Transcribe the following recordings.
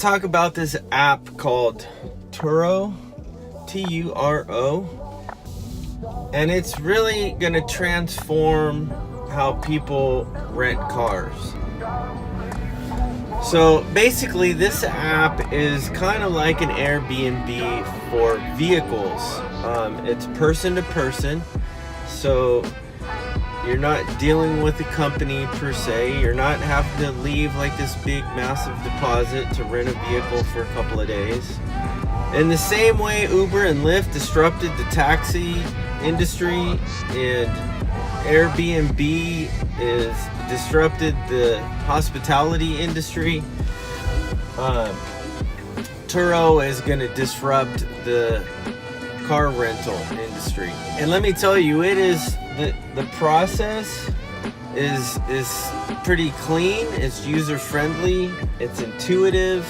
talk about this app called Turo, Turo, and it's really going to transform how people rent cars. So basically this app is kind of like an Airbnb for vehicles. It's person to person, so you're not dealing with a company per se. You're not having to leave like this big massive deposit to rent a vehicle for a couple of days. In the same way Uber and Lyft disrupted the taxi industry and Airbnb is disrupted the hospitality industry, Turo is going to disrupt the car rental industry. And let me tell you, it is the process is pretty clean, it's user friendly, it's intuitive,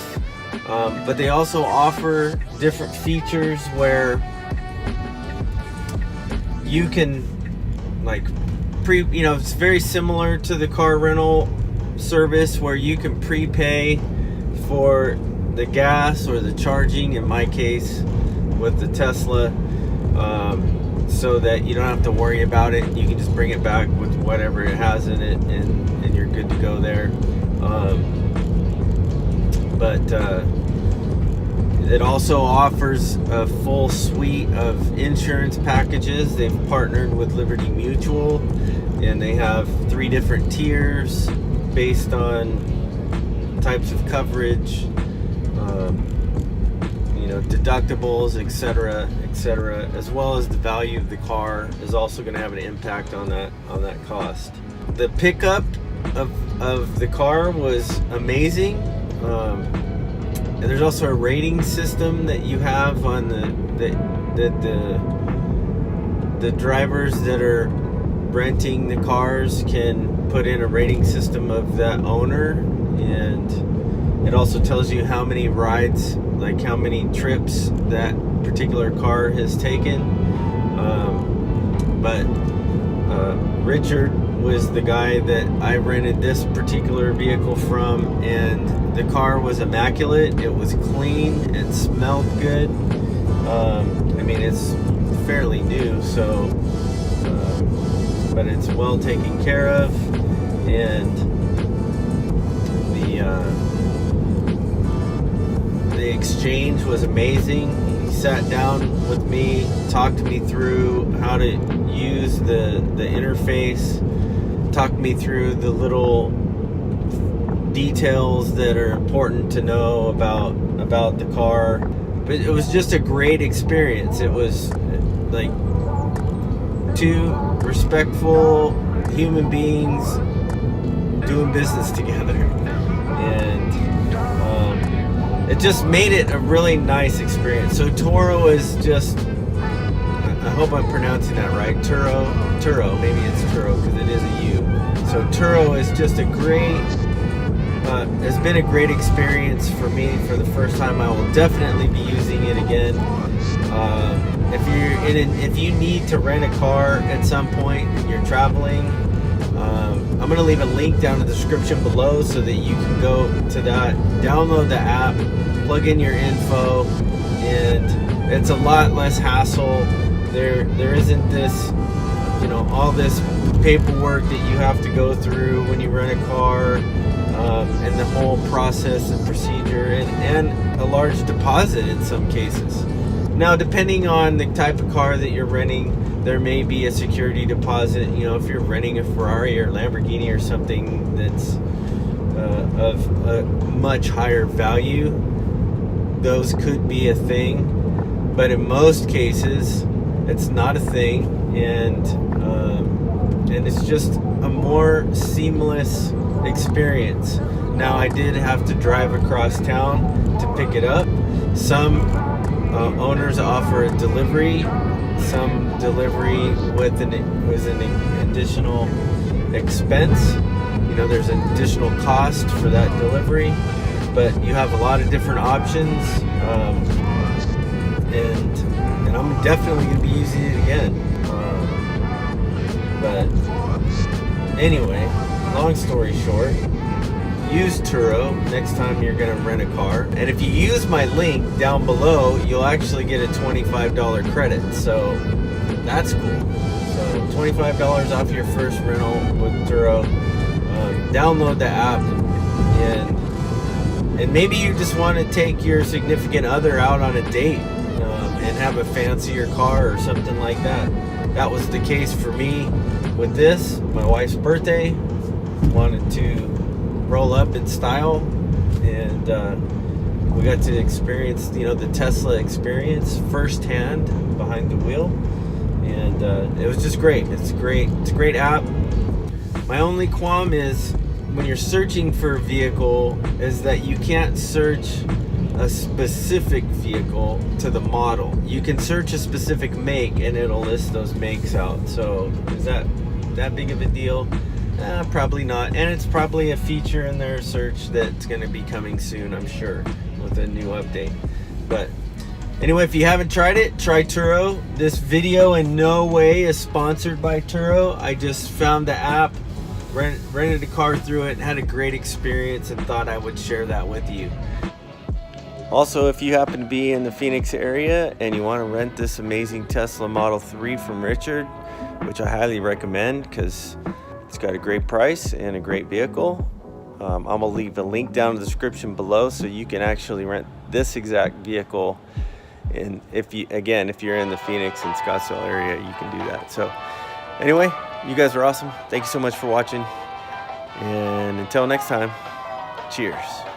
but they also offer different features where you can like it's very similar to the car rental service where you can prepay for the gas or the charging, in my case with the Tesla, so that you don't have to worry about it. You can just bring it back with whatever it has in it and you're good to go there. But it also offers a full suite of insurance packages. They've partnered with Liberty Mutual and they have 3 different tiers based on types of coverage, deductibles, etc., as well as the value of the car is also going to have an impact on that cost. The pickup of the car was amazing. And there's also a rating system that you have on the drivers that are renting the cars can put in a rating system of that owner, and it also tells you how many rides, like how many trips that particular car has taken. But Richard was the guy that I rented this particular vehicle from, and the car was immaculate. It was clean, it smelled good. It's fairly new, so but it's well taken care of, and the exchange was amazing. He sat down with me, talked me through how to use the interface, talked me through the little details that are important to know about the car. But it was just a great experience. It was like 2 respectful human beings doing business together, and it just made it a really nice experience. So Turo is just, I hope I'm pronouncing that right, Turo, maybe it's Turo because it is a U. So Turo is just a great, has been a great experience for me for the first time. I will definitely be using it again. If you need to rent a car at some point and you're traveling, I'm going to leave a link down in the description below so that you can go to that, download the app, plug in your info, and it's a lot less hassle. There isn't this, all this paperwork that you have to go through when you rent a car, and the whole process and procedure, and a large deposit in some cases. Now, depending on the type of car that you're renting, there may be a security deposit. If you're renting a Ferrari or Lamborghini or something that's of a much higher value, those could be a thing. But in most cases, it's not a thing, and it's just a more seamless experience. Now, I did have to drive across town to pick it up. Some owners offer a delivery, some delivery with an additional expense. There's an additional cost for that delivery, but you have a lot of different options, and I'm definitely going to be using it again. But anyway, long story short, use Turo next time you're going to rent a car. And if you use my link down below, you'll actually get a $25 credit. So that's cool. So $25 off your first rental with Turo. Download the app, and maybe you just want to take your significant other out on a date and have a fancier car or something like that. That was the case for me with this. My wife's birthday, wanted to roll up in style, and we got to experience, the Tesla experience firsthand behind the wheel, and it was just great. It's a great app. My only qualm is when you're searching for a vehicle is that you can't search a specific vehicle to the model. You can search a specific make and it'll list those makes out. So is that big of a deal? Probably not. And it's probably a feature in their search that's going to be coming soon, I'm sure, with a new update. But anyway, if you haven't tried it, try Turo. This video in no way is sponsored by Turo. I just found the app, rented a car through it, had a great experience, and thought I would share that with you. Also, if you happen to be in the Phoenix area and you want to rent this amazing Tesla Model 3 from Richard, which I highly recommend because it's got a great price and a great vehicle, I'm going to leave a link down in the description below so you can actually rent this exact vehicle. And if you're in the Phoenix and Scottsdale area, you can do that. So anyway, you guys are awesome. Thank you so much for watching. And until next time, cheers.